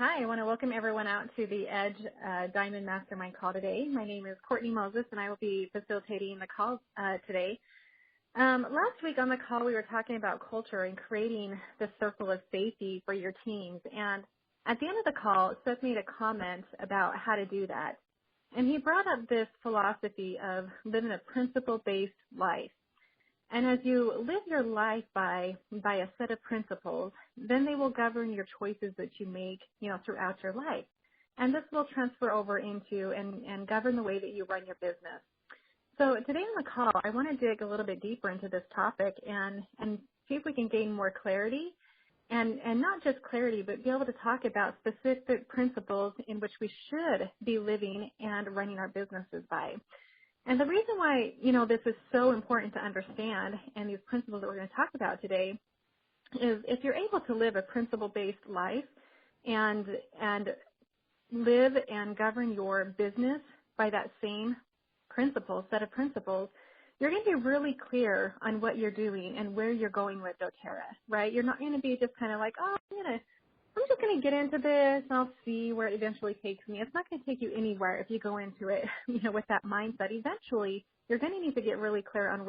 Hi, I want to welcome everyone out to the Edge Diamond Mastermind call today. My name is Courtney Moses, and I will be facilitating the call today. Last week on the call, we were talking about culture and creating the circle of safety for your teams. And at the end of the call, Seth made a comment about how to do that. And he brought up this philosophy of living a principle-based life. And as you live your life by a set of principles, then they will govern your choices that you make, throughout your life. And this will transfer over into and govern the way that you run your business. So today on the call, I want to dig a little bit deeper into this topic and see if we can gain more clarity and not just clarity, but be able to talk about specific principles in which we should be living and running our businesses by. And the reason why, this is so important to understand and these principles that we're going to talk about today is if you're able to live a principle-based life and live and govern your business by that same set of principles, you're going to be really clear on what you're doing and where you're going with doTERRA, right? You're not going to be just kind of like, I'm just going to get into this and I'll see where it eventually takes me. It's not going to take you anywhere if you go into it, with that mindset. Eventually, you're going to need to get really clear on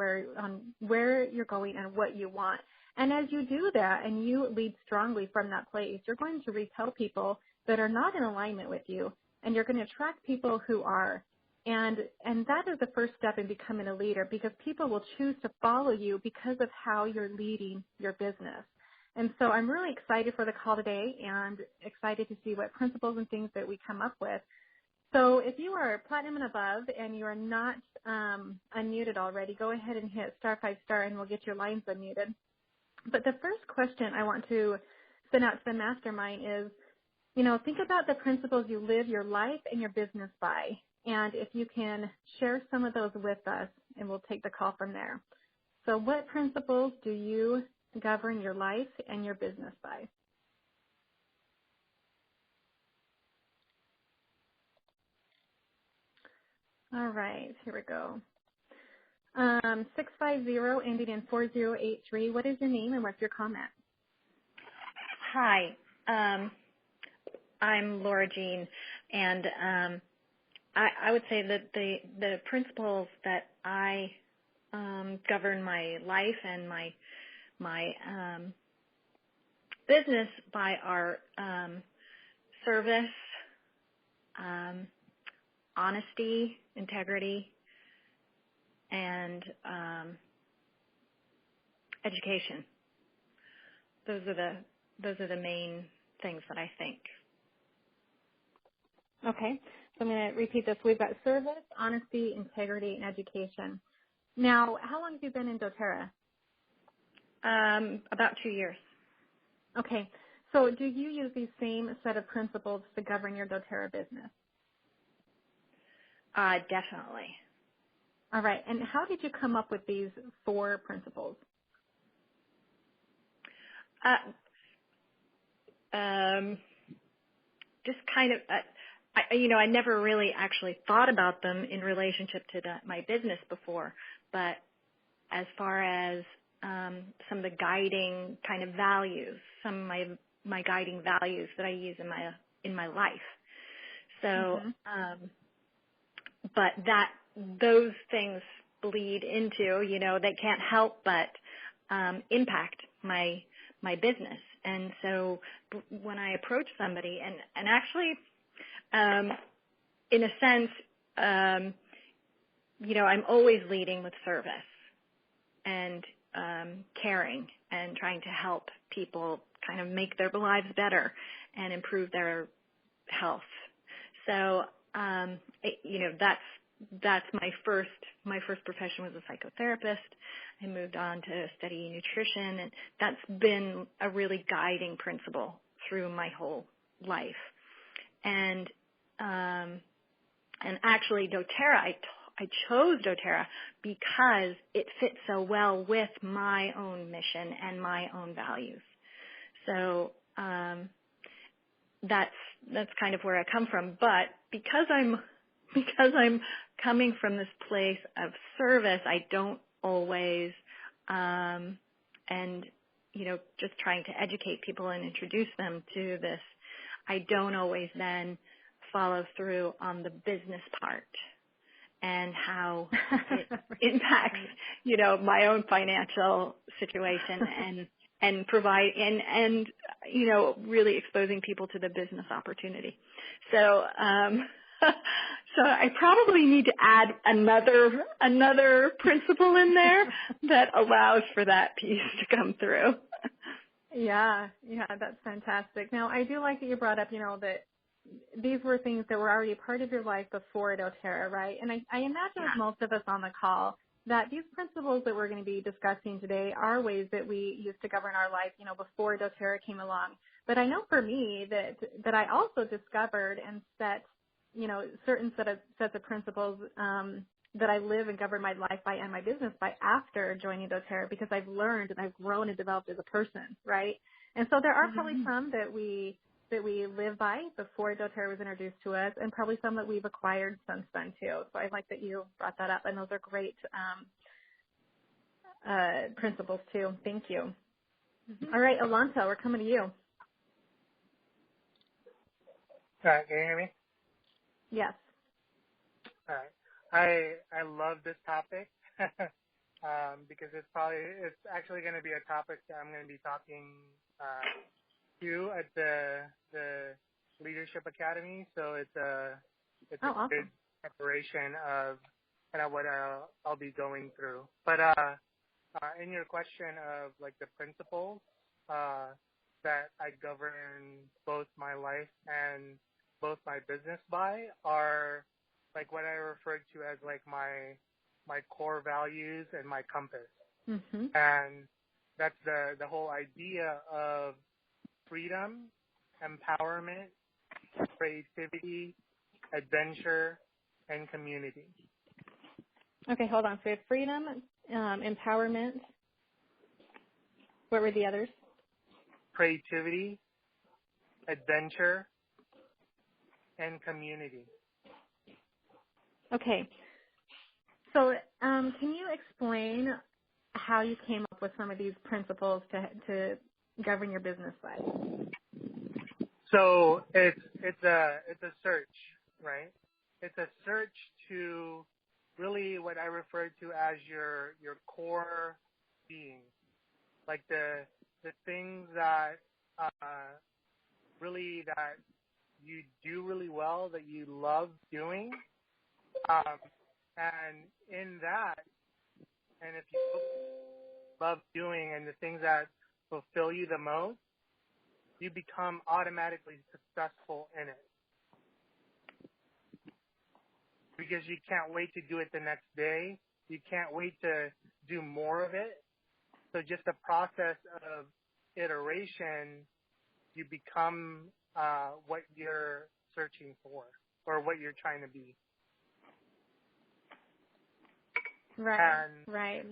where you're going and what you want. And as you do that and you lead strongly from that place, you're going to repel people that are not in alignment with you, and you're going to attract people who are. And that is the first step in becoming a leader, because people will choose to follow you because of how you're leading your business. And so I'm really excited for the call today and excited to see what principles and things that we come up with. So if you are platinum and above and you are not unmuted already, go ahead and hit *5* and we'll get your lines unmuted. But the first question I want to send out to the mastermind is, think about the principles you live your life and your business by. And if you can share some of those with us, and we'll take the call from there. So what principles do you govern your life and your business by? All right, here we go. 650 ending in 4083. What is your name and what's your comment? Hi, I'm Laura Jean, and I would say that the principles that I govern my life and my business by are service, honesty, integrity, and education. Those are the main things that I think. Okay, so I'm going to repeat this. We've got service, honesty, integrity, and education. Now, how long have you been in doTERRA? About 2 years. Okay, so do you use these same set of principles to govern your doTERRA business? Definitely. All right, and how did you come up with these 4 principles? Just kind of, I never really actually thought about them in relationship to my business before, but as far as some of the guiding kind of values, some of my guiding values that I use in my life. So, but those things bleed into, they can't help but impact my business. And so when I approach somebody, and actually, in a sense, I'm always leading with service and caring and trying to help people kind of make their lives better and improve their health. So, that's my first profession was a psychotherapist. I moved on to study nutrition, and that's been a really guiding principle through my whole life. And actually doTERRA, I chose doTERRA because it fits so well with my own mission and my own values. So that's kind of where I come from. But because I'm coming from this place of service, I don't always just trying to educate people and introduce them to this. I don't always then follow through on the business part and how it impacts, my own financial situation and provide and really exposing people to the business opportunity. So so I probably need to add another principle in there that allows for that piece to come through. Yeah, that's fantastic. Now, I do like that you brought up, that these were things that were already part of your life before doTERRA, right? And I imagine with most of us on the call that these principles that we're going to be discussing today are ways that we used to govern our life, before doTERRA came along. But I know for me that I also discovered and set, certain sets of principles that I live and govern my life by and my business by after joining doTERRA, because I've learned and I've grown and developed as a person, right? And so there are probably some that we live by before doTERRA was introduced to us, and probably some that we've acquired since then too. So I like that you brought that up, and those are great principles too. Thank you. All right, Alonso, we're coming to you. All right, can you hear me? Yes. All right. I love this topic because it's actually going to be a topic that I'm going to be talking to at the Leadership Academy. So it's a awesome. good preparation of kind of what I'll be going through. But in your question of like the principles that I govern both my life and both my business by are like what I referred to as like my core values and my compass. And that's the whole idea of freedom, empowerment, creativity, adventure, and community. Okay, hold on. So we have freedom, empowerment. What were the others? Creativity, adventure, and community. Okay. So can you explain how you came up with some of these principles to govern your business by? So it's a search, right? It's a search to really what I refer to as your core being, like the things that really that you do really well, that you love doing, and in that, and if you love doing and the things that fulfill you the most, you become automatically successful in it. Because you can't wait to do it the next day. You can't wait to do more of it. So just the process of iteration, you become what you're searching for or what you're trying to be. Right, And right.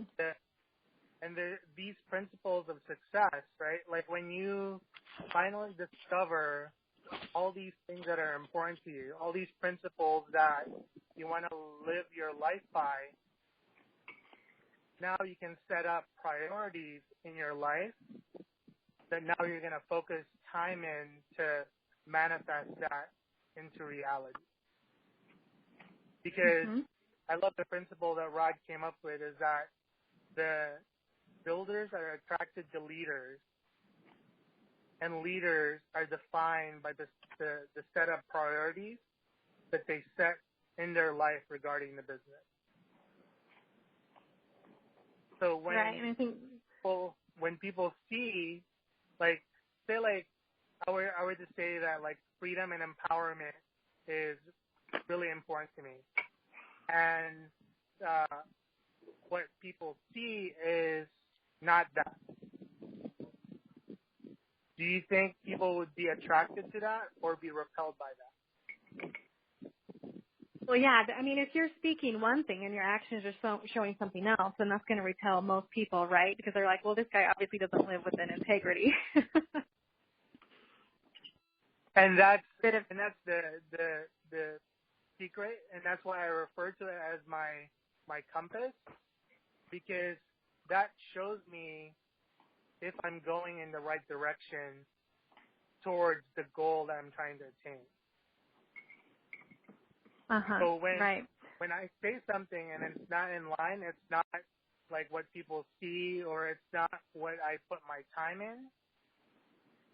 These principles of success, right? Like when you finally discover all these things that are important to you, all these principles that you want to live your life by, now you can set up priorities in your life that now you're going to focus time in to manifest that into reality. Because I love the principle that Rod came up with is that the builders are attracted to leaders, and leaders are defined by the set of priorities that they set in their life regarding the business. So when when people see, like, say, like, I were to say that, like, freedom and empowerment is really important to me. And what people see is not that. Do you think people would be attracted to that or be repelled by that? Well, yeah. I mean, if you're speaking one thing and your actions are showing something else, then that's going to repel most people, right? Because they're like, well, this guy obviously doesn't live within integrity. And that's the secret, and that's why I refer to it as my compass, because that shows me if I'm going in the right direction towards the goal that I'm trying to attain. So when I say something and it's not in line, it's not like what people see or it's not what I put my time in,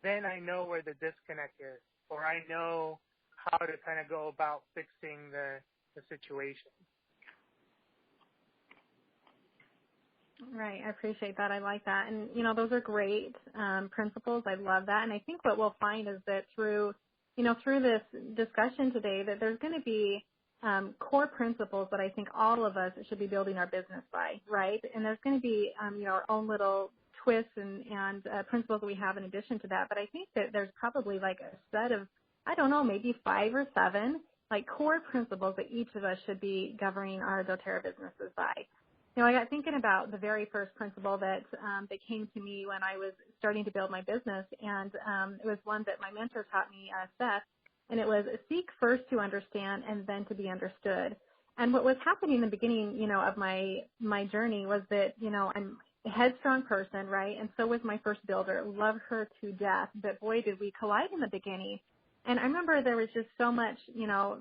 then I know where the disconnect is, or I know how to kind of go about fixing the situation. Right. I appreciate that. I like that. And, those are great principles. I love that. And I think what we'll find is that through this discussion today, that there's going to be core principles that I think all of us should be building our business by, right? And there's going to be, our own little twists and principles that we have in addition to that. But I think that there's probably like a set of, I don't know, maybe 5 or 7, like core principles that each of us should be governing our doTERRA businesses by. I got thinking about the very first principle that came to me when I was starting to build my business, and it was one that my mentor taught me, Seth, and it was seek first to understand and then to be understood. And what was happening in the beginning, of my journey was that, I'm a headstrong person, right? And so was my first builder. Love her to death, but boy, did we collide in the beginning. And I remember there was just so much,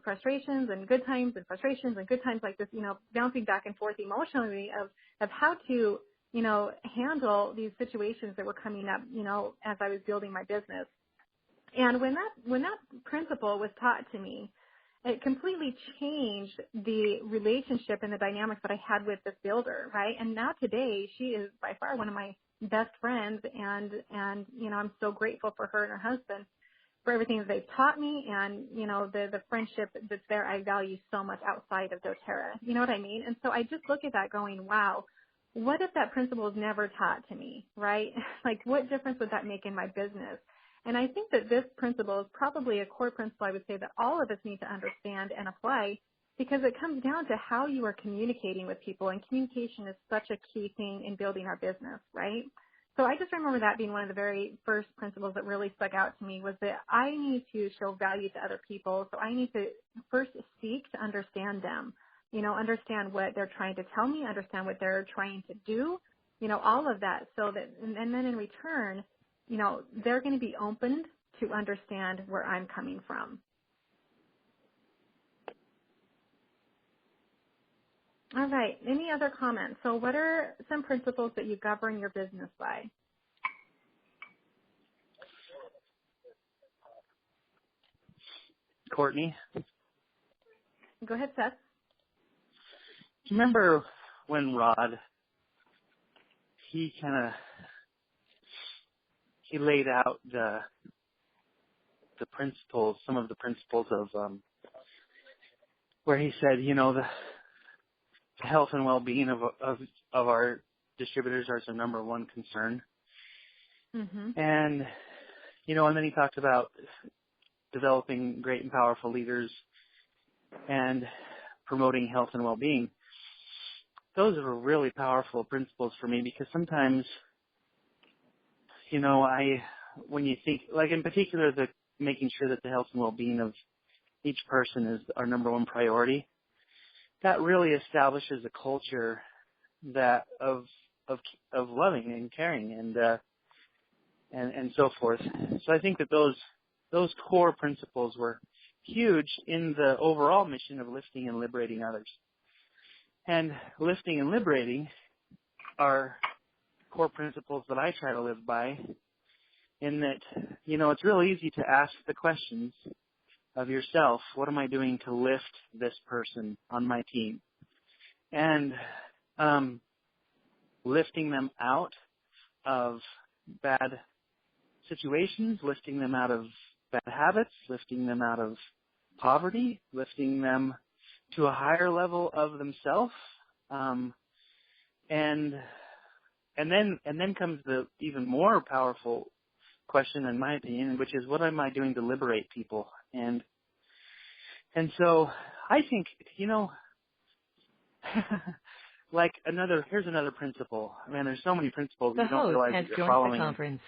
frustrations and good times and frustrations and good times like this, bouncing back and forth emotionally of how to, handle these situations that were coming up, as I was building my business. And when that principle was taught to me, it completely changed the relationship and the dynamics that I had with this builder, right? And now today, she is by far one of my best friends, and I'm so grateful for her and her husband for everything that they've taught me, and, the friendship that's there I value so much outside of doTERRA. You know what I mean? And so I just look at that going, wow, what if that principle was never taught to me, right? Like, what difference would that make in my business? And I think that this principle is probably a core principle I would say that all of us need to understand and apply, because it comes down to how you are communicating with people, and communication is such a key thing in building our business, right? So I just remember that being one of the very first principles that really stuck out to me, was that I need to show value to other people. So I need to first seek to understand them, understand what they're trying to tell me, understand what they're trying to do, all of that. So that, and then in return, they're going to be opened to understand where I'm coming from. All right. Any other comments? So what are some principles that you govern your business by? Courtney? Go ahead, Seth. Do you remember when Rod, he laid out the principles, some of the principles of where he said, the health and well-being of our distributors are our number one concern. Mm-hmm. And and then he talked about developing great and powerful leaders and promoting health and well-being. Those are really powerful principles for me, because sometimes, when you think, like in particular, the making sure that the health and well-being of each person is our number one priority, that really establishes a culture that of loving and caring and so forth. So I think that those core principles were huge in the overall mission of lifting and liberating others. And lifting and liberating are core principles that I try to live by, in that, it's real easy to ask the questions of yourself. What am I doing to lift this person on my team? And lifting them out of bad situations, lifting them out of bad habits, lifting them out of poverty, lifting them to a higher level of themselves. And then comes the even more powerful question, in my opinion, which is, what am I doing to liberate people? And so I think, like here's another principle. Man, there's so many principles you don't realize that you're following. The conference.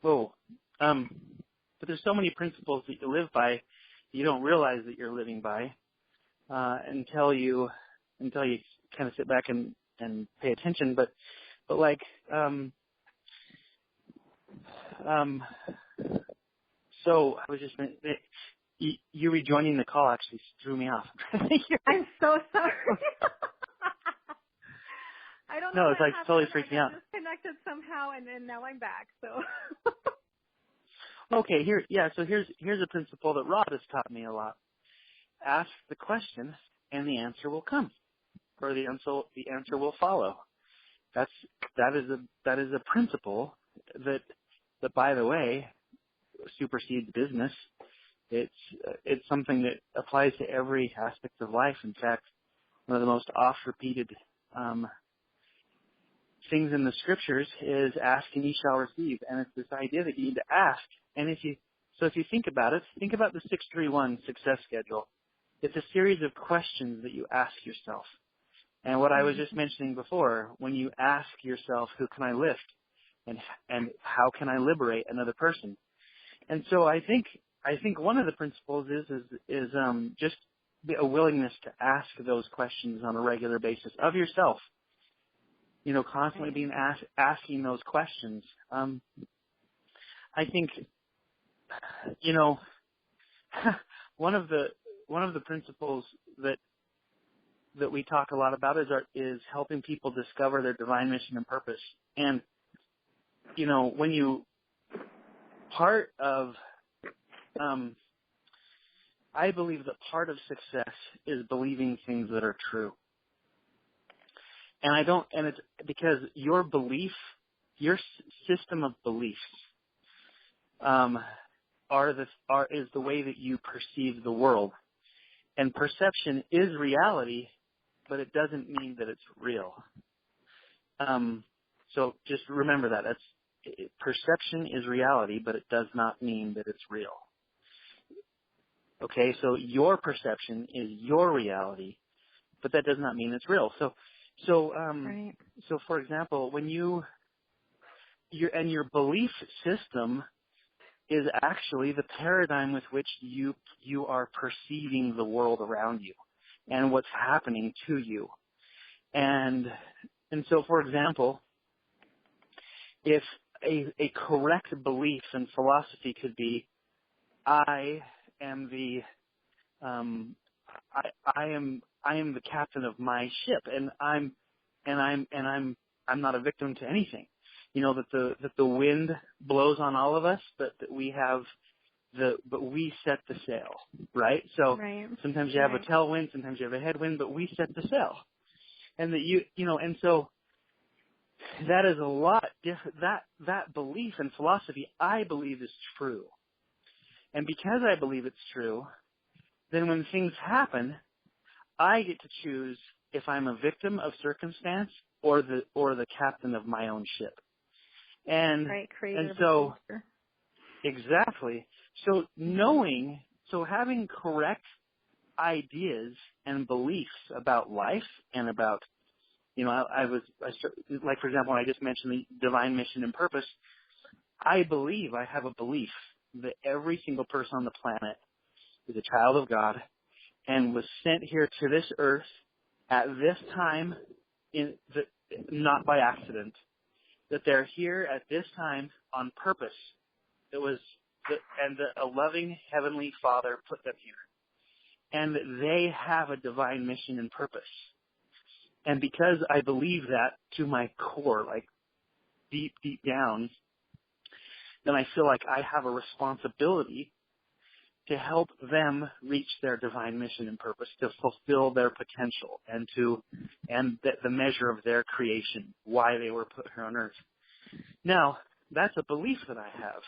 Oh, but there's so many principles that you live by, you don't realize that you're living by, until you kind of sit back and pay attention. But like, So I was just you rejoining the call actually threw me off. I'm so sorry. I don't know No, what it's like happened. totally freaked me out. I disconnected somehow, and then now I'm back. So. Okay, so here's a principle that Rob has taught me a lot. Ask the question, and the answer will come, or the answer will follow. That is a principle that by the way supersedes business. It's something that applies to every aspect of life. In fact, one of the most oft-repeated things in the scriptures is ask and ye shall receive, and it's this idea that you need to ask. And if you think about it, think about the 631 success schedule. It's a series of questions that you ask yourself. And what I was just mentioning before, when you ask yourself, who can I lift, and how can I liberate another person? And so I think one of the principles is just a willingness to ask those questions on a regular basis of yourself. You know, constantly being asking those questions. I think, you know, one of the principles that we talk a lot about is helping people discover their divine mission and purpose. And you know, I believe that part of success is believing things that are true. And it's because your belief, your system of beliefs, is the way that you perceive the world. And perception is reality, but it doesn't mean that it's real. So just remember that. Perception is reality, but it does not mean that it's real. Okay, so your perception is your reality, but that does not mean it's real. So for example, when your belief system is actually the paradigm with which you are perceiving the world around you and what's happening to you. And so, for example, if a correct belief and philosophy could be, I am the captain of my ship, and I'm not a victim to anything. You know, that the wind blows on all of us, but that we set the sail, right? So sometimes you have a tailwind, sometimes you have a headwind, but we set the sail. And that and so that is a lot different. That belief and philosophy, I believe, is true. And because I believe it's true, then when things happen, I get to choose if I'm a victim of circumstance or the captain of my own ship. And so exactly. So having correct ideas and beliefs about life and about, you know, like, for example, when I just mentioned the divine mission and purpose, I have a belief that every single person on the planet is a child of God and was sent here to this earth at this time, not by accident, that they're here at this time on purpose. And a loving Heavenly Father put them here. And they have a divine mission and purpose. And because I believe that to my core, like deep, deep down, then I feel like I have a responsibility to help them reach their divine mission and purpose, to fulfill their potential and the measure of their creation, why they were put here on earth. Now, that's a belief that I have.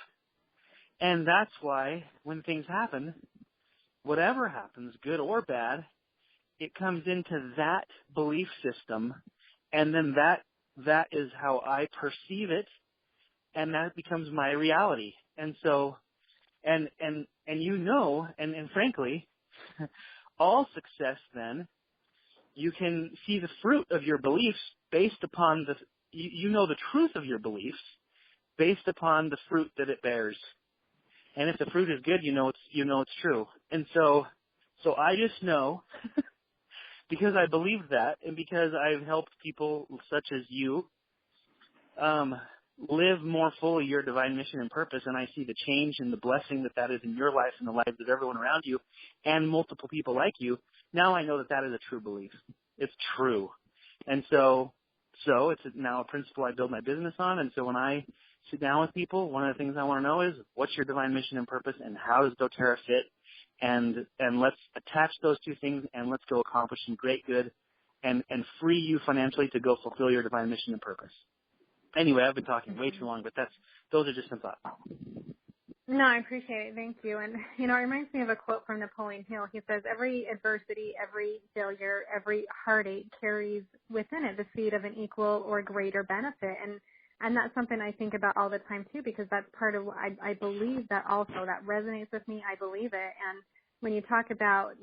And that's why when things happen, whatever happens, good or bad, it comes into that belief system, and then that is how I perceive it, and that becomes my reality. And so, and frankly, all success then, you can see the fruit of your beliefs based upon the truth of your beliefs based upon the fruit that it bears. And if the fruit is good, you know it's true. And so I just know, because I believe that, and because I've helped people such as you, live more fully your divine mission and purpose, and I see the change and the blessing that is in your life and the lives of everyone around you and multiple people like you, now I know that is a true belief. It's true. And so it's now a principle I build my business on. And so when I sit down with people, one of the things I want to know is, what's your divine mission and purpose, and how does doTERRA fit? And let's attach those two things, and let's go accomplish some great good and free you financially to go fulfill your divine mission and purpose. Anyway, I've been talking way too long, but those are just some thoughts. No, I appreciate it. Thank you. And, it reminds me of a quote from Napoleon Hill. He says, every adversity, every failure, every heartache carries within it the seed of an equal or greater benefit. And that's something I think about all the time, too, because that's part of what I believe that also. That resonates with me. I believe it. And when you talk about,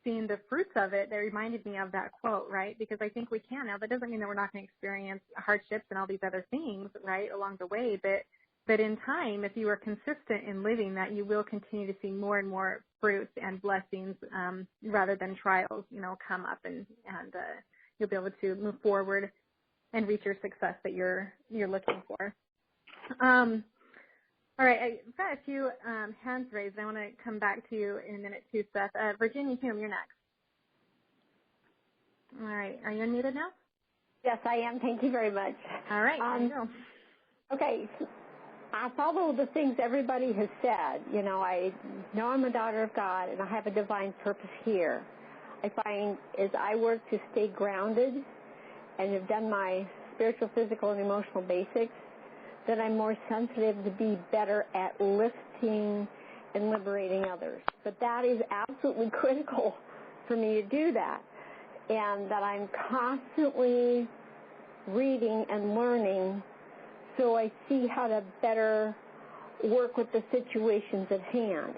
seeing the fruits of it, that reminded me of that quote, right? Because I think we can. Now, that doesn't mean that we're not going to experience hardships and all these other things, right, along the way. But in time, if you are consistent in living that, you will continue to see more and more fruits and blessings rather than trials, come up, and you'll be able to move forward and reach your success that you're looking for. All right, I've got a few hands raised. I want to come back to you in a minute too, Seth. Virginia Hume, you're next. All right, are you unmuted now? Yes, I am. Thank you very much. All right, there you go. Okay, I follow the things everybody has said. I know I'm a daughter of God, and I have a divine purpose here. I find as I work to stay grounded and have done my spiritual, physical, and emotional basics, that I'm more sensitive to be better at lifting and liberating others. But that is absolutely critical for me to do that, and that I'm constantly reading and learning so I see how to better work with the situations at hand.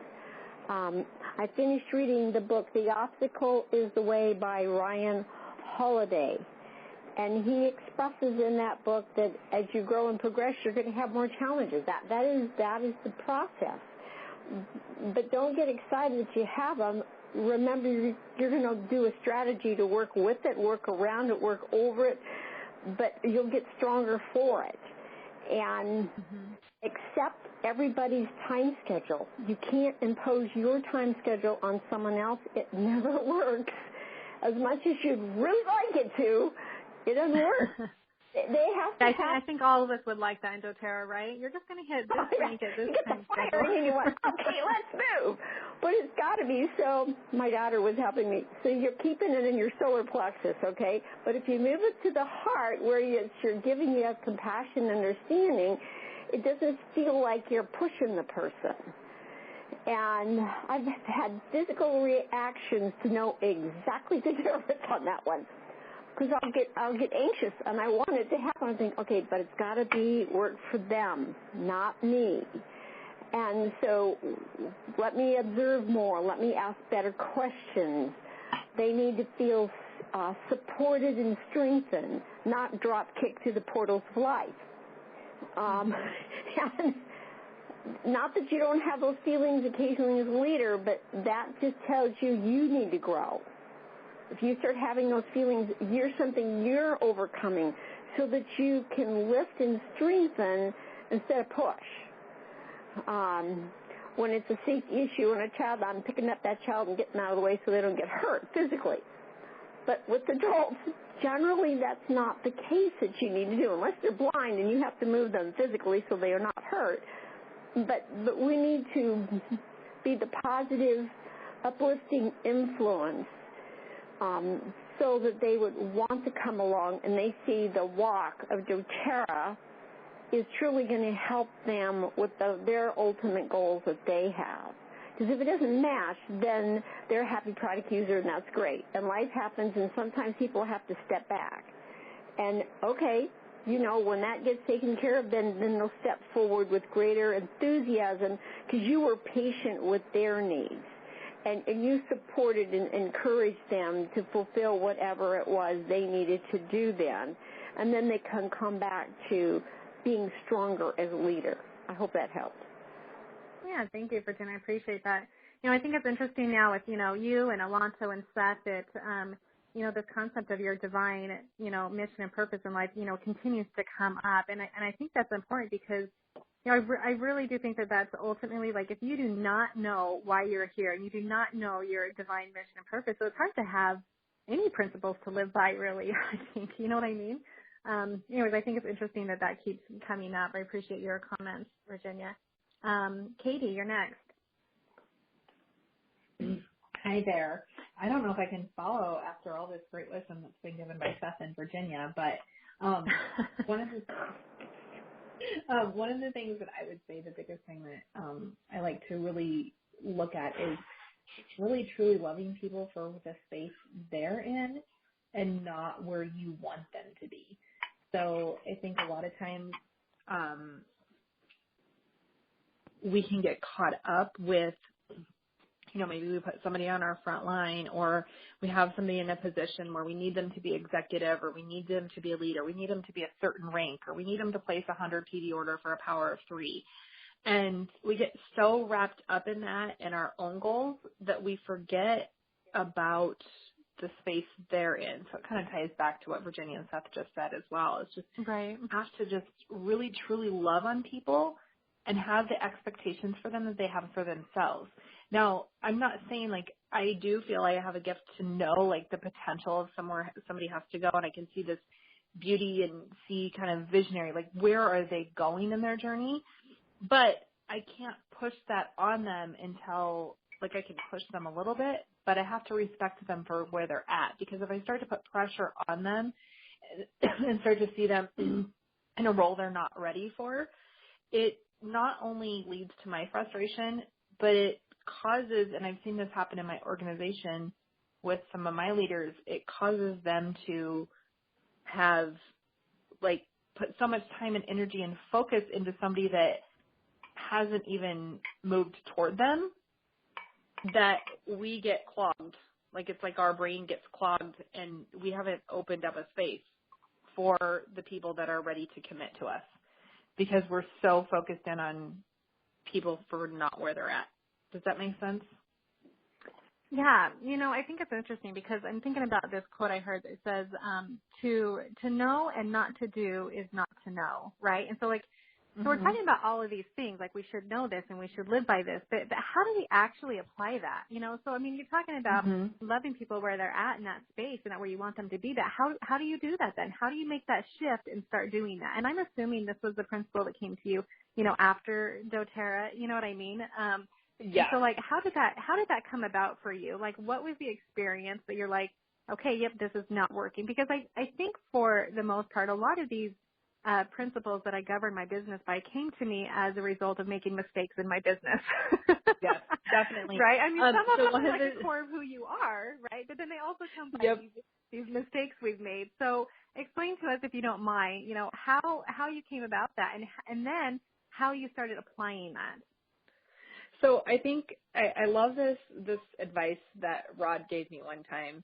I finished reading the book, The Obstacle is the Way by Ryan Holiday. And he expresses in that book that as you grow and progress, you're going to have more challenges. That is the process. But don't get excited that you have them. Remember, you're going to do a strategy to work with it, work around it, work over it, but you'll get stronger for it. And accept everybody's time schedule. You can't impose your time schedule on someone else. It never works. As much as you'd really like it to, it doesn't work. They have to I think all of us would like that in doTERRA, right? You're just going to hit this blanket, this time schedule. And you went, okay, let's move. But it's got to be. So my daughter was helping me. So you're keeping it in your solar plexus, okay? But if you move it to the heart where you're giving you compassion and understanding, it doesn't feel like you're pushing the person. And I've had physical reactions to know exactly the difference on that one. Because I'll get anxious, and I want it to happen. I think, okay, but it's got to be work for them, not me. And so let me observe more. Let me ask better questions. They need to feel supported and strengthened, not drop kicked through the portals of life. And not that you don't have those feelings occasionally as a leader, but that just tells you need to grow. If you start having those feelings, you're overcoming so that you can lift and strengthen instead of push. When it's a safety issue and a child, I'm picking up that child and getting them out of the way so they don't get hurt physically. But with adults, generally that's not the case that you need to do, unless they're blind and you have to move them physically so they are not hurt. But we need to be the positive, uplifting influence so that they would want to come along and they see the walk of doTERRA is truly going to help them with their ultimate goals that they have. Because if it doesn't match, then they're a happy product user, and that's great. And life happens, and sometimes people have to step back. And, okay, when that gets taken care of, then they'll step forward with greater enthusiasm because you were patient with their needs. And you supported and encouraged them to fulfill whatever it was they needed to do then. And then they can come back to being stronger as a leader. I hope that helped. Yeah, thank you, Virginia. I appreciate that. I think it's interesting now with, you and Alonso and Seth that, this concept of your divine, mission and purpose in life, continues to come up. And I think that's important because, I really do think that that's ultimately, like, if you do not know why you're here and you do not know your divine mission and purpose, so it's hard to have any principles to live by, really, I think. You know what I mean? Anyways, I think it's interesting that keeps coming up. I appreciate your comments, Virginia. Katie, you're next. Hi there. I don't know if I can follow after all this great wisdom that's been given by Seth and Virginia, but one of the things that I would say, the biggest thing that I like to really look at is really truly loving people for the space they're in and not where you want them to be. So I think a lot of times we can get caught up with, maybe we put somebody on our front line, or we have somebody in a position where we need them to be executive, or we need them to be a leader, we need them to be a certain rank, or we need them to place a 100 PV order for a power of 3. And we get so wrapped up in that and our own goals that we forget about the space they're in. So it kind of ties back to what Virginia and Seth just said as well. It's just right. have to just really, truly love on people and have the expectations for them that they have for themselves. Now, I'm not saying, like, I do feel I have a gift to know, like, the potential of somewhere somebody has to go, and I can see this beauty and see kind of visionary, like, where are they going in their journey? But I can't push that on them until, like, I can push them a little bit, but I have to respect them for where they're at, because if I start to put pressure on them and start to see them in a role they're not ready for, it not only leads to my frustration, but it causes, and I've seen this happen in my organization with some of my leaders, it causes them to have, like, put so much time and energy and focus into somebody that hasn't even moved toward them that we get clogged. Like, it's like our brain gets clogged and we haven't opened up a space for the people that are ready to commit to us because we're so focused in on people for not where they're at. Does that make sense? Yeah, I think it's interesting because I'm thinking about this quote I heard that says, to know and not to do is not to know, right? And so, like, so we're talking about all of these things, like we should know this and we should live by this, but how do we actually apply that? So, I mean, you're talking about loving people where they're at in that space and that where you want them to be, that how do you do that then? How do you make that shift and start doing that? And I'm assuming this was the principle that came to you, after doTERRA, you know what I mean? Yeah. So, like, how did that come about for you? Like, what was the experience that you're like, okay, yep, this is not working? Because I think for the most part, a lot of these principles that I govern my business by came to me as a result of making mistakes in my business. Yes, definitely. Right? I mean, some of them are like the the core of who you are, right? But then they also come by these mistakes we've made. So explain to us, if you don't mind, how you came about that and then how you started applying that. So I think I love this advice that Rod gave me one time.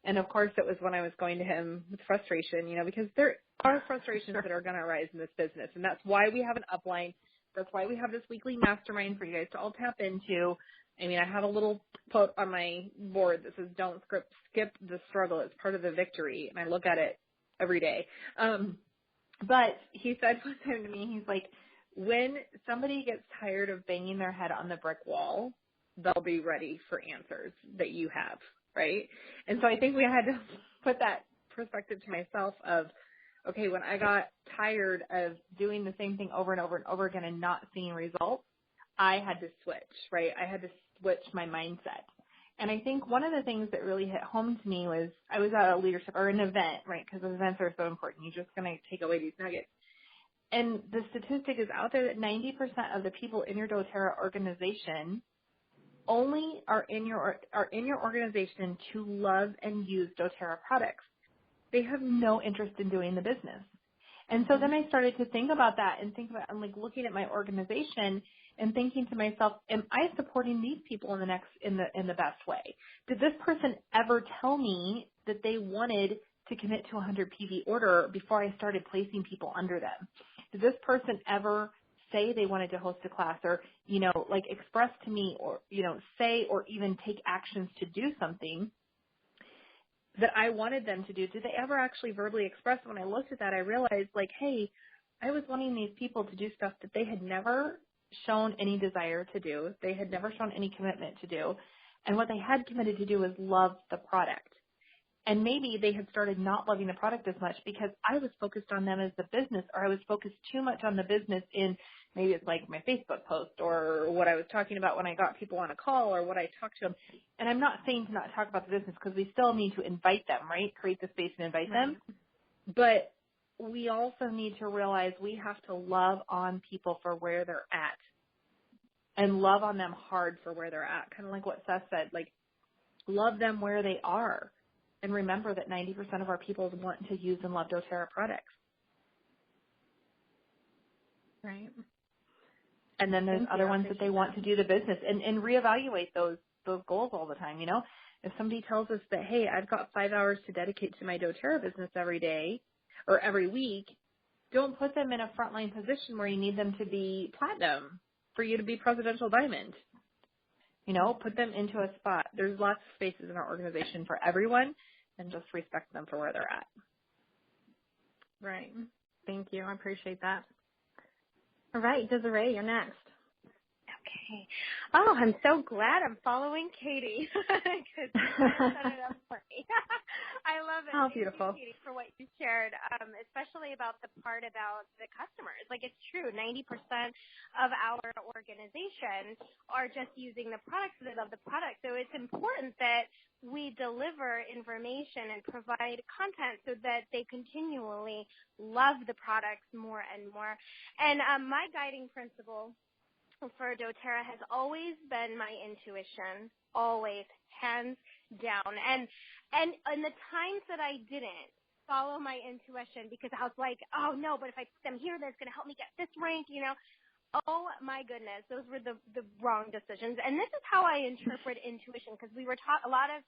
And, of course, it was when I was going to him with frustration, because there are frustrations that are going to arise in this business. And that's why we have an upline. That's why we have this weekly mastermind for you guys to all tap into. I mean, I have a little quote on my board that says, don't skip the struggle. It's part of the victory. And I look at it every day. But he said one time to me, he's like, when somebody gets tired of banging their head on the brick wall, they'll be ready for answers that you have, right? And so I think we had to put that perspective to myself of, okay, when I got tired of doing the same thing over and over and over again and not seeing results, I had to switch, right? I had to switch my mindset. And I think one of the things that really hit home to me was I was at a leadership or an event, right? Because events are so important. You're just going to take away these nuggets. And the statistic is out there that 90% of the people in your doTERRA organization only are in your organization to love and use doTERRA products. They have no interest in doing the business. And so then I started to think about that and I'm like looking at my organization and thinking to myself, am I supporting these people in the best way? Did this person ever tell me that they wanted to commit to a 100 PV order before I started placing people under them? Did this person ever say they wanted to host a class or, like express to me or, say or even take actions to do something that I wanted them to do, did they ever actually verbally express? When I looked at that, I realized, like, hey, I was wanting these people to do stuff that they had never shown any desire to do. They had never shown any commitment to do. And what they had committed to do was love the product. And maybe they had started not loving the product as much because I was focused on them as the business, or I was focused too much on the business in maybe it's like my Facebook post or what I was talking about when I got people on a call or what I talked to them. And I'm not saying to not talk about the business because we still need to invite them, right? Create the space and invite them. But we also need to realize we have to love on people for where they're at and love on them hard for where they're at. Kind of like what Seth said, like love them where they are. And remember that 90% of our people want to use and love doTERRA products. Right. And then there's other ones that they want to do the business and reevaluate those goals all the time. You know, if somebody tells us that, hey, I've got 5 hours to dedicate to my doTERRA business every day or every week, don't put them in a frontline position where you need them to be platinum for you to be presidential diamond. You know, put them into a spot. There's lots of spaces in our organization for everyone, and just respect them for where they're at. Right. Thank you. I appreciate that. All right, Desiree, you're next. Okay. Oh, I'm so glad I'm following Katie because you set it up for me. I love it. Oh, Thank beautiful. you, Katie, for what you shared, especially about the part about the customers. Like, it's true, 90% of our organization are just using the products because they love the product. So it's important that we deliver information and provide content so that they continually love the products more and more. And my guiding principle for doTERRA has always been my intuition, always, hands down. And in the times that I didn't follow my intuition because I was like, oh no, but if I put them here, that's going to help me get this rank, you know. Oh my goodness, those were the wrong decisions. And this is how I interpret intuition, because we were a lot of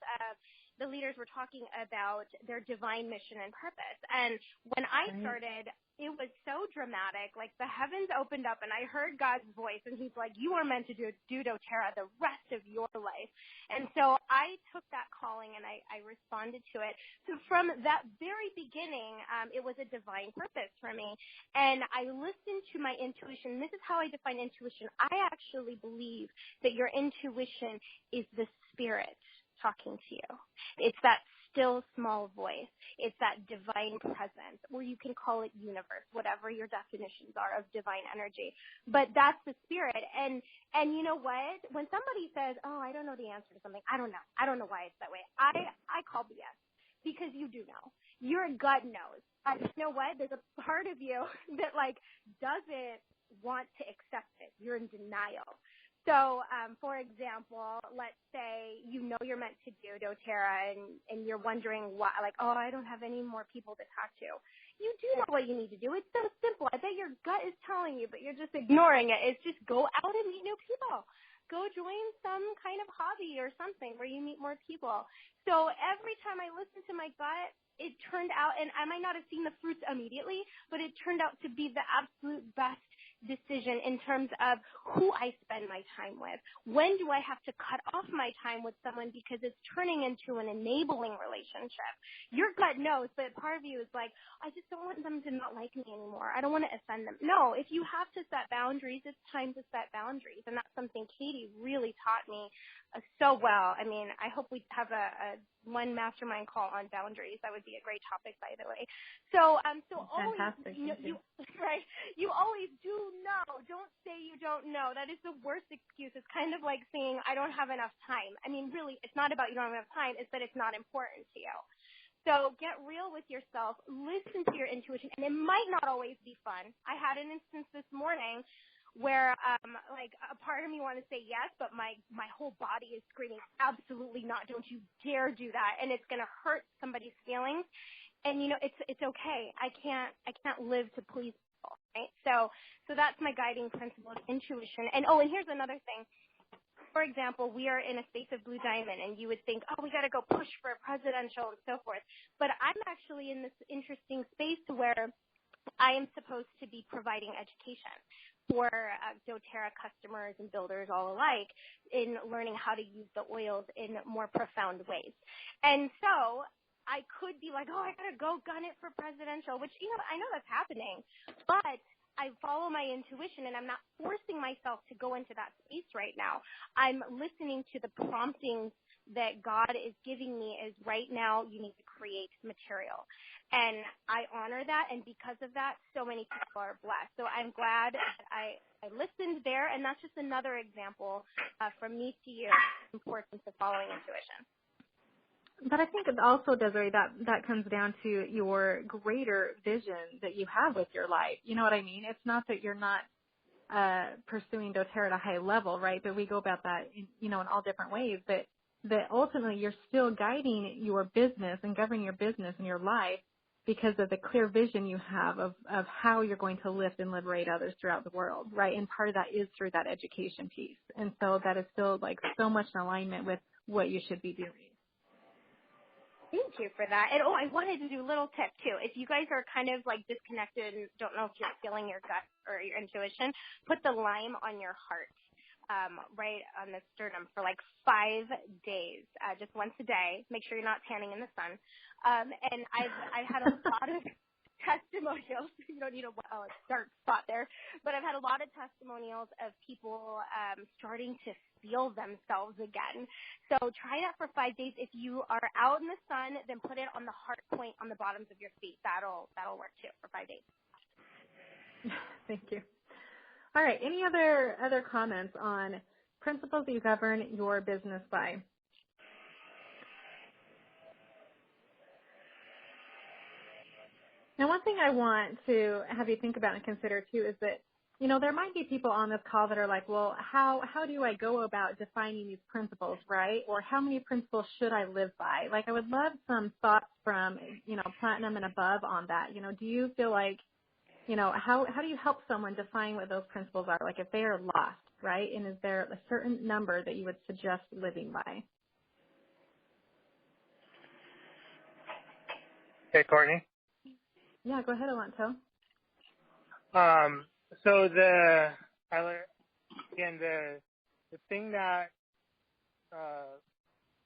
the leaders were talking about their divine mission and purpose. And when I started, it was so dramatic. Like the heavens opened up and I heard God's voice and he's like, you are meant to do doTERRA the rest of your life. And so I took that calling and I responded to it. So from that very beginning, it was a divine purpose for me. And I listened to my intuition. This is how I define intuition. I actually believe that your intuition is the spirit talking to you. It's that still small voice. It's that divine presence, or you can call it universe, whatever your definitions are of divine energy. But that's the spirit. And you know what? When somebody says, oh, I don't know the answer to something, I don't know. I don't know why it's that way. I call BS, because you do know. Your gut knows. You know what? There's a part of you that like doesn't want to accept it. You're in denial. So, for example, let's say you know you're meant to do doTERRA and you're wondering why, like, oh, I don't have any more people to talk to. You do know what you need to do. It's so simple. I bet your gut is telling you, but you're just ignoring it. It's just go out and meet new people. Go join some kind of hobby or something where you meet more people. So every time I listened to my gut, it turned out, and I might not have seen the fruits immediately, but it turned out to be the absolute best decision in terms of who I spend my time with. When do I have to cut off my time with someone because it's turning into an enabling relationship? Your gut knows, but part of you is like, I just don't want them to not like me anymore. I don't want to offend them. No, if you have to set boundaries, it's time to set boundaries. And that's something Katie really taught me so well. I mean, I hope we have a one mastermind call on boundaries. That would be a great topic, by the way. So always, fantastic. Right, you always do know. Don't say you don't know. That is the worst excuse. It's kind of like saying I don't have enough time. I mean, really, it's not about you don't have enough time. It's that it's not important to you. So get real with yourself. Listen to your intuition, and it might not always be fun. I had an instance this morning where like a part of me wanted to say yes, but my whole body is screaming, absolutely not, don't you dare do that, and it's going to hurt somebody's feelings. And you know, it's okay. I can't live to please people, right? So that's my guiding principle of intuition. And and here's another thing. For example, we are in a space of Blue Diamond, and you would think, oh, we got to go push for a presidential and so forth. But I'm actually in this interesting space where I am supposed to be providing education for doTERRA customers and builders all alike in learning how to use the oils in more profound ways. And so I could be like, oh, I got to go gun it for presidential, which, I know that's happening, but I follow my intuition, and I'm not forcing myself to go into that space right now. I'm listening to the promptings that God is giving me is right now you need to create material. And I honor that, and because of that, so many people are blessed. So I'm glad that I listened there, and that's just another example from me to you, the importance of following intuition. But I think it also, Desiree, that comes down to your greater vision that you have with your life. You know what I mean? It's not that you're not pursuing doTERRA at a high level, right? But we go about that, in all different ways. But that ultimately you're still guiding your business and governing your business and your life because of the clear vision you have of how you're going to lift and liberate others throughout the world, right? And part of that is through that education piece. And so that is still like so much in alignment with what you should be doing. Thank you for that. And, I wanted to do a little tip, too. If you guys are kind of, like, disconnected and don't know if you're feeling your gut or your intuition, put the lime on your heart, right on the sternum for, like, 5 days, just once a day. Make sure you're not tanning in the sun. And I've had a lot of testimonials. You don't need a dark spot there. But I've had a lot of testimonials of people starting to feel themselves again. So try that for 5 days. If you are out in the sun, then put it on the heart point on the bottoms of your feet. That'll work too for 5 days. Thank you. All right. Any other comments on principles that you govern your business by? Now, one thing I want to have you think about and consider too is that, there might be people on this call that are like, well, how do I go about defining these principles, right? Or how many principles should I live by? Like, I would love some thoughts from, platinum and above on that. Do you feel like, how do you help someone define what those principles are? Like if they are lost, right? And is there a certain number that you would suggest living by? Hey, Courtney. Yeah, go ahead, Alonso. So the thing that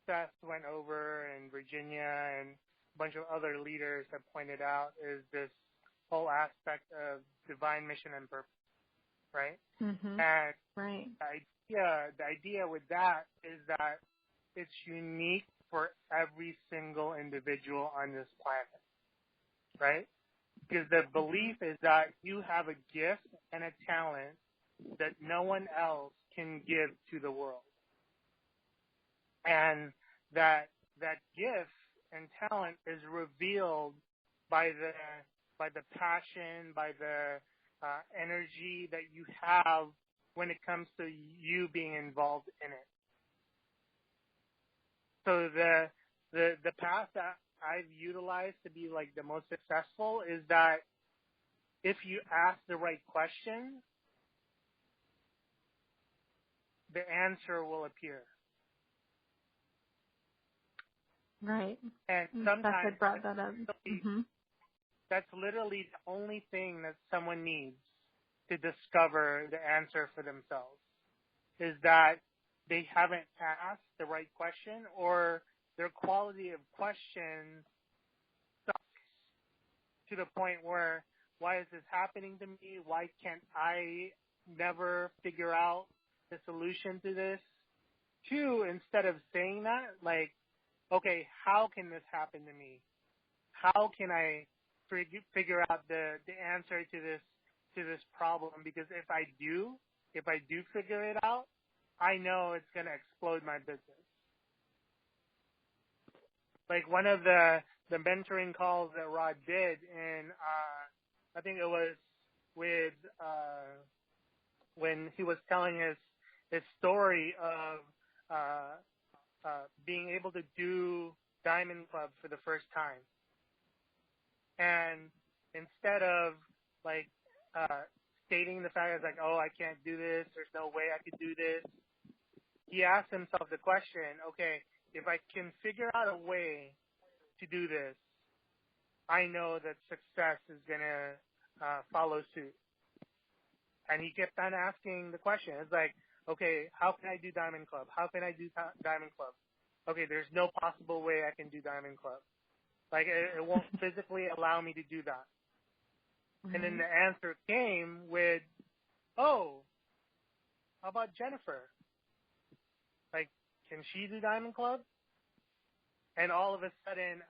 Seth went over and Virginia and a bunch of other leaders have pointed out is this whole aspect of divine mission and purpose, right? Mm-hmm. And right. The idea with that is that it's unique for every single individual on this planet, right? Because the belief is that you have a gift and a talent that no one else can give to the world. And that gift and talent is revealed by the passion, by the energy that you have when it comes to you being involved in it. So the path that I've utilized to be like the most successful is that if you ask the right question, the answer will appear. Right. And sometimes brought that up. Mm-hmm. That's literally the only thing that someone needs to discover the answer for themselves, is that they haven't asked the right question, or their quality of question sucks to the point where, why is this happening to me? Why can't I never figure out the solution to this? 2, instead of saying that, like, okay, how can this happen to me? How can I figure out the answer to this problem? Because if I do figure it out, I know it's going to explode my business. Like one of the mentoring calls that Rod did, and I think it was with when he was telling his story of being able to do Diamond Club for the first time. And instead of like stating the fact like, oh, I can't do this, there's no way I could do this, he asked himself the question, okay, if I can figure out a way to do this, I know that success is going to follow suit. And he kept on asking the question. It's like, okay, how can I do Diamond Club? How can I do Diamond Club? Okay, there's no possible way I can do Diamond Club. Like it won't physically allow me to do that. And then the answer came with, oh, how about Jennifer? Like, can she do Diamond Club? And all of a sudden,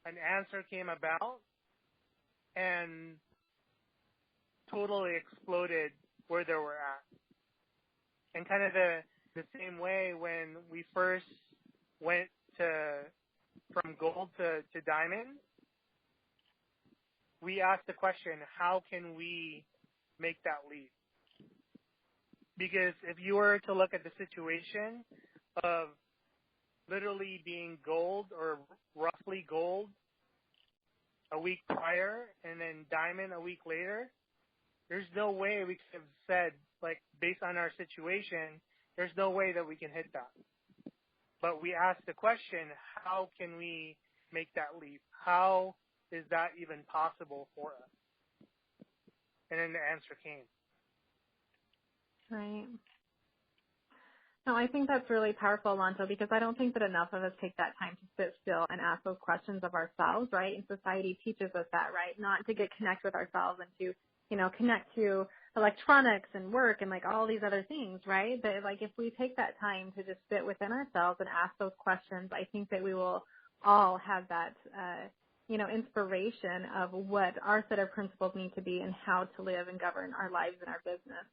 an answer came about and totally exploded where they were at. And kind of the same way when we first went from gold to diamond, we asked the question, how can we make that leap? Because if you were to look at the situation of literally being gold or roughly gold a week prior and then diamond a week later, there's no way we could have said, like, based on our situation, there's no way that we can hit that. But we asked the question, how can we make that leap? How is that even possible for us? And then the answer came. Right. No, I think that's really powerful, Alonso, because I don't think that enough of us take that time to sit still and ask those questions of ourselves, right? And society teaches us that, right? Not to get connect with ourselves and to, connect to electronics and work and like all these other things, right? But like if we take that time to just sit within ourselves and ask those questions, I think that we will all have that, inspiration of what our set of principles need to be and how to live and govern our lives and our business.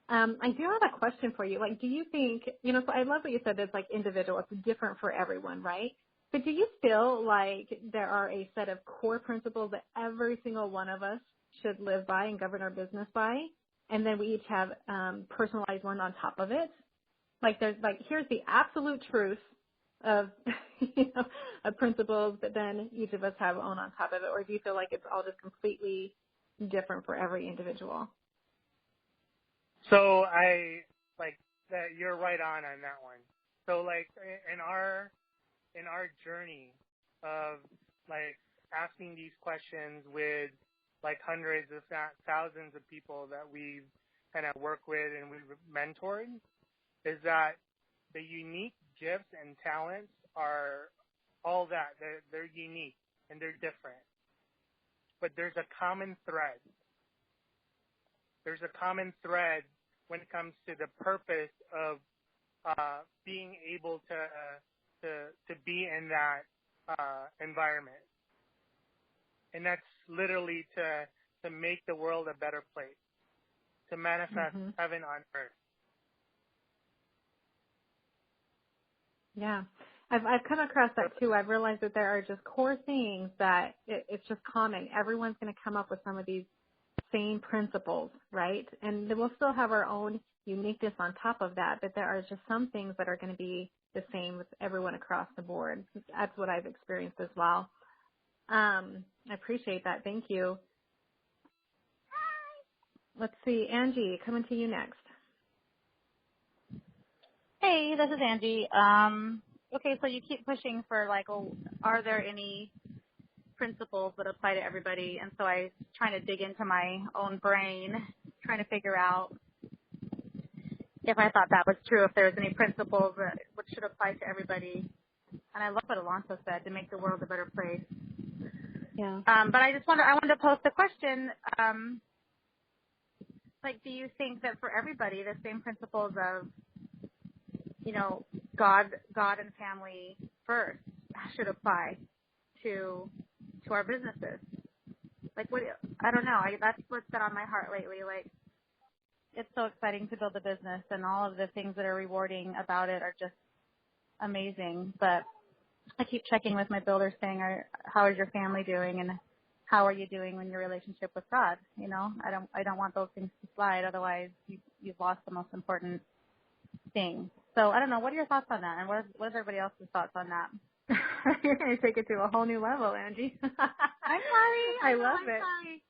I do have a question for you. Like, do you think, so I love what you said, it's like individual, it's different for everyone, right? But do you feel like there are a set of core principles that every single one of us should live by and govern our business by? And then we each have personalized one on top of it? Like there's like, here's the absolute truth of, of principles, but then each of us have own on top of it. Or do you feel like it's all just completely different for every individual? So I like that you're right on that one. So like in our journey of like asking these questions with like hundreds if not thousands of people that we've kind of worked with and we've mentored, is that the unique gifts and talents are all that. They're unique and they're different. But there's a common thread. There's a common thread when it comes to the purpose of being able to be in that environment. And that's literally to make the world a better place, to manifest heaven on earth. Yeah. I've come across that too. I've realized that there are just core things that it's just common. Everyone's going to come up with some of these same principles, right? And then we'll still have our own uniqueness on top of that, but there are just some things that are going to be the same with everyone across the board. That's what I've experienced as well. I appreciate that. Thank you. Let's see. Angie, coming to you next. Hey, this is Angie. Okay, so you keep pushing for like, oh, are there any principles that apply to everybody? And so I was trying to dig into my own brain, trying to figure out if I thought that was true, if there was any principles that should apply to everybody. And I love what Alonso said, to make the world a better place. Yeah. But I wanted to pose the question, like, do you think that for everybody the same principles of, God and family first should apply to our businesses? Like, I don't know. That's what's been on my heart lately. Like, it's so exciting to build a business, and all of the things that are rewarding about it are just amazing. But I keep checking with my builders, saying, "How is your family doing, and how are you doing in your relationship with God?" I don't want those things to slide. Otherwise, you've lost the most important thing. So I don't know. What are your thoughts on that, and what is everybody else's thoughts on that? You're going to take it to a whole new level, Angie. I'm sorry. I love it. Sorry.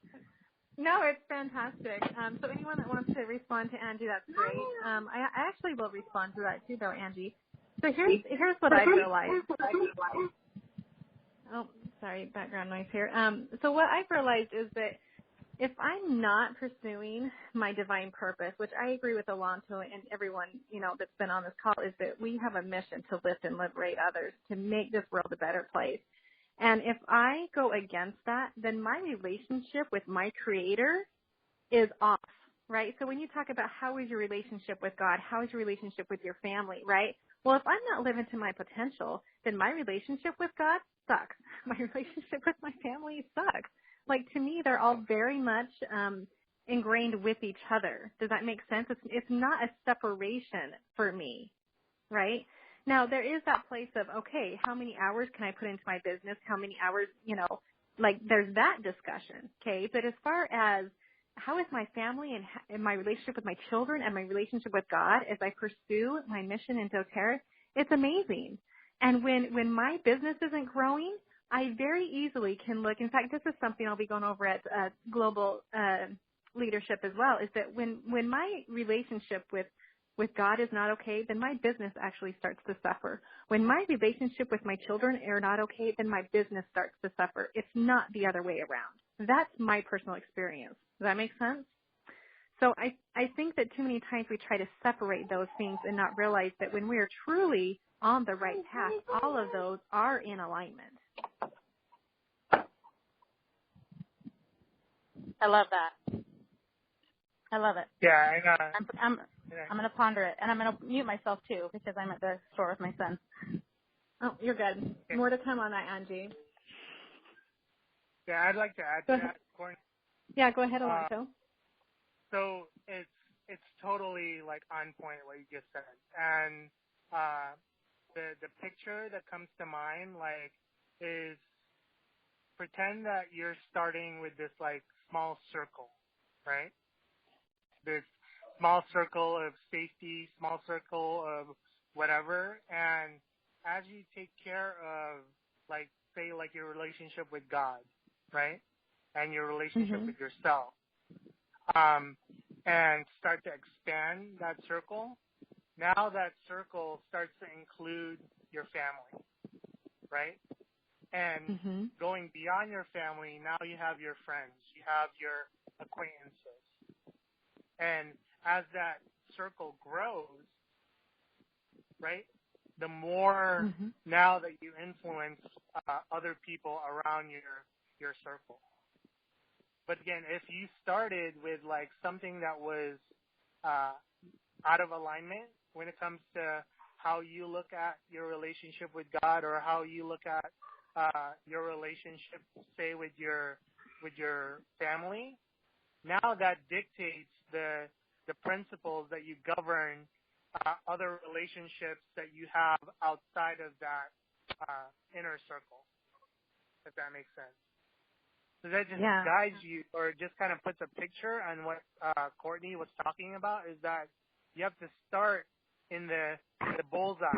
No, it's fantastic. So anyone that wants to respond to Angie, that's great. I actually will respond to that too, though, Angie. So here's what I realized. Oh, sorry, background noise here. So what I've realized is that if I'm not pursuing my divine purpose, which I agree with Alonso and everyone, that's been on this call, is that we have a mission to lift and liberate others, to make this world a better place. And if I go against that, then my relationship with my Creator is off, right? So when you talk about how is your relationship with God, how is your relationship with your family, right? Well, if I'm not living to my potential, then my relationship with God sucks. My relationship with my family sucks. Like, to me, they're all very much ingrained with each other. Does that make sense? It's not a separation for me, right? Now, there is that place of, okay, how many hours can I put into my business? How many hours, like there's that discussion, okay? But as far as how is my family and my relationship with my children and my relationship with God as I pursue my mission in doTERRA, it's amazing. And when my business isn't growing, I very easily can look. In fact, this is something I'll be going over at Global Leadership as well, is that when my relationship with God is not okay, then my business actually starts to suffer. When my relationship with my children are not okay, then my business starts to suffer. It's not the other way around. That's my personal experience. Does that make sense? So I think that too many times we try to separate those things and not realize that when we are truly on the right path, all of those are in alignment. I love that. I love it. Yeah, I'm going to ponder it, and I'm going to mute myself too because I'm at the store with my son. Oh, you're good. More to come on that, Angie. Yeah, I'd like to add to that, Courtney. Yeah, go ahead, Alonso. So it's totally like on point what you just said, and the picture that comes to mind like is pretend that you're starting with this like small circle, right? This small circle of safety, small circle of whatever, and as you take care of like say like your relationship with God, right? And your relationship with yourself. And start to expand that circle. Now that circle starts to include your family, right? And going beyond your family, now you have your friends, you have your acquaintances. And as that circle grows, right, the more now that you influence other people around your circle. But again, if you started with like something that was out of alignment when it comes to how you look at your relationship with God or how you look at your relationship, say, with your family, now that dictates the principles that you govern other relationships that you have outside of that inner circle, if that makes sense. So that just guides you or just kind of puts a picture on what Courtney was talking about, is that you have to start in the bullseye,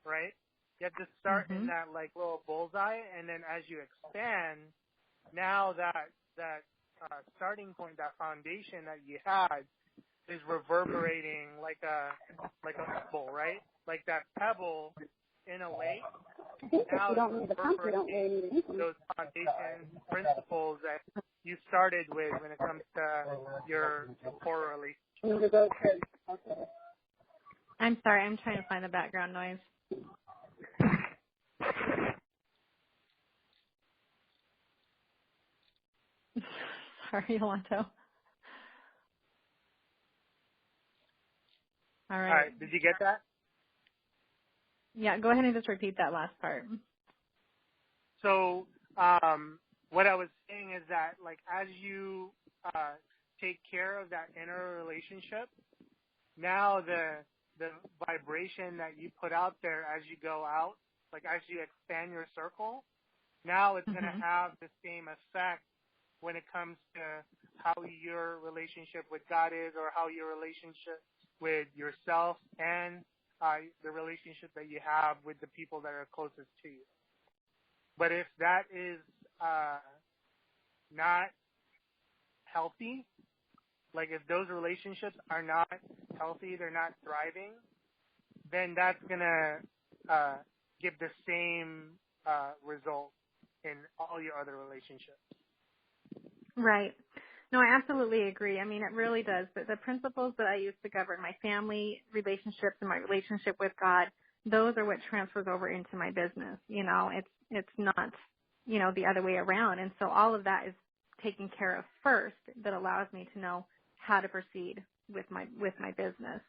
right? You have to start in that like little bullseye, and then as you expand, now that starting point, that foundation that you had is reverberating like a pebble, right? Like that pebble in a lake. Now it's reverberating those foundation principles that you started with when it comes to your core relationship. I'm sorry, I'm trying to find the background noise. Sorry, Alonso. All right. Did you get that? Yeah, go ahead and just repeat that last part. So what I was saying is that, like, as you take care of that inner relationship, now the vibration that you put out there as you go out, like as you expand your circle, now it's going to have the same effect when it comes to how your relationship with God is, or how your relationship with yourself and the relationship that you have with the people that are closest to you. But if that is not healthy, like if those relationships are not healthy, they're not thriving, then that's going to give the same result in all your other relationships. Right. No, I absolutely agree. I mean, it really does. The principles that I use to govern my family relationships and my relationship with God, those are what transfers over into my business. You know, it's not the other way around. And so all of that is taken care of first that allows me to know how to proceed with my business.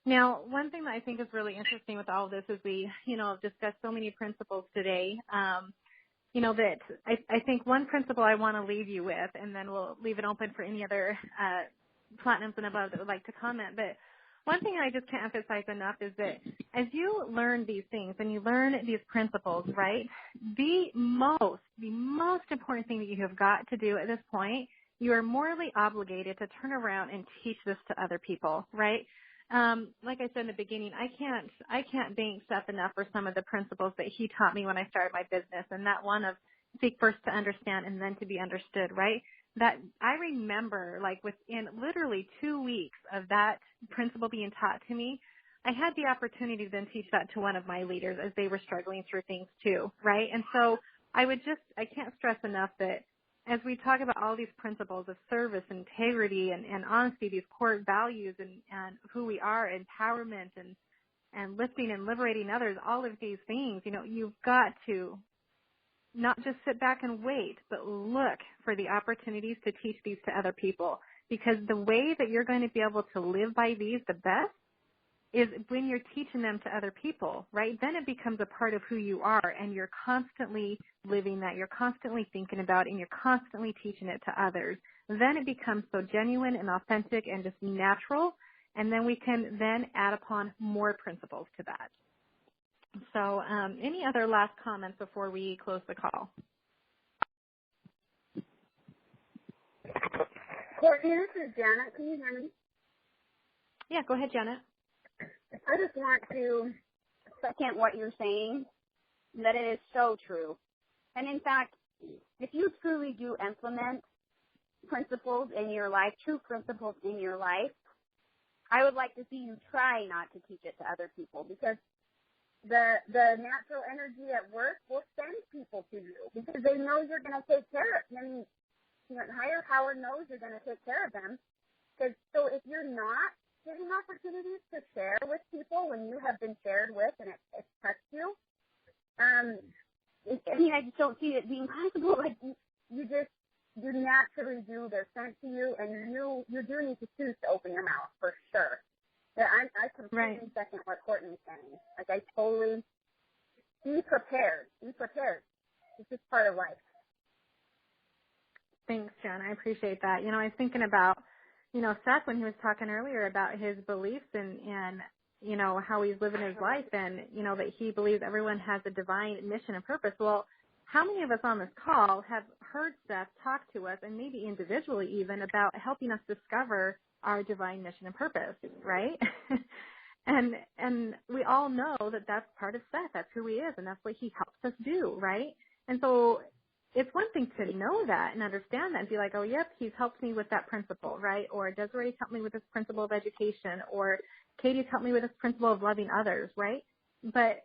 Now, one thing that I think is really interesting with all of this is we, have discussed so many principles today, that I think one principle I want to leave you with, and then we'll leave it open for any other platinums and above that would like to comment. But one thing I just can't emphasize enough is that as you learn these things and you learn these principles, right, the most important thing that you have got to do at this point, you are morally obligated to turn around and teach this to other people, right? Like I said in the beginning, I can't thank Seth enough for some of the principles that he taught me when I started my business, and that one of seek first to understand and then to be understood, right? That I remember, like within literally 2 weeks of that principle being taught to me, I had the opportunity to then teach that to one of my leaders as they were struggling through things too, right? And so I can't stress enough that as we talk about all these principles of service, integrity, and honesty, these core values and who we are, empowerment and lifting and liberating others, all of these things, you've got to not just sit back and wait, but look for the opportunities to teach these to other people. Because the way that you're going to be able to live by these the best is when you're teaching them to other people, right? Then it becomes a part of who you are, and you're constantly living that. You're constantly thinking about it, and you're constantly teaching it to others. Then it becomes so genuine and authentic and just natural, and then we can then add upon more principles to that. So any other last comments before we close the call? Courtney, this is Janet. Can you hear me? Yeah, go ahead, Janet. I just want to second what you're saying, that it is so true. And in fact, if you truly do implement principles in your life, true principles in your life, I would like to see you try not to teach it to other people, because the natural energy at work will send people to you because they know you're going to take care of them. Higher power knows you're going to take care of them. So if you're not giving opportunities to share with people when you have been shared with and it touched you, I just don't see it being possible. Like you naturally do. They're sent to you, and you do need to choose to open your mouth for sure. Yeah, I completely second what Courtney's saying. Like I totally be prepared. Be prepared. It's just part of life. Thanks, Jen. I appreciate that. I was thinking about, Seth when he was talking earlier about his beliefs and how he's living his life and, that he believes everyone has a divine mission and purpose. Well, how many of us on this call have heard Seth talk to us, and maybe individually even, about helping us discover our divine mission and purpose, right? and we all know that that's part of Seth. That's who he is, and that's what he helps us do, right? And so it's one thing to know that and understand that and be like, oh, yep, he's helped me with that principle, right? Or Desiree's helped me with this principle of education, or Katie's helped me with this principle of loving others, right? But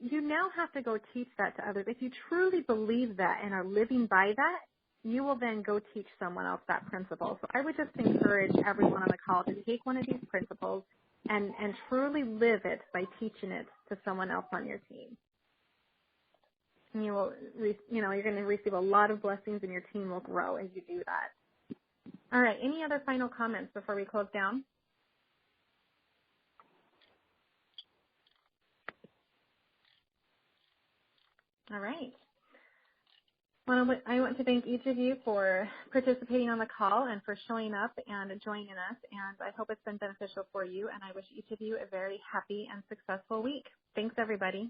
you now have to go teach that to others. If you truly believe that and are living by that, you will then go teach someone else that principle. So I would just encourage everyone on the call to take one of these principles and truly live it by teaching it to someone else on your team. And you will, you're going to receive a lot of blessings, and your team will grow as you do that. All right. Any other final comments before we close down? All right. Well, I want to thank each of you for participating on the call and for showing up and joining us, and I hope it's been beneficial for you, and I wish each of you a very happy and successful week. Thanks, everybody.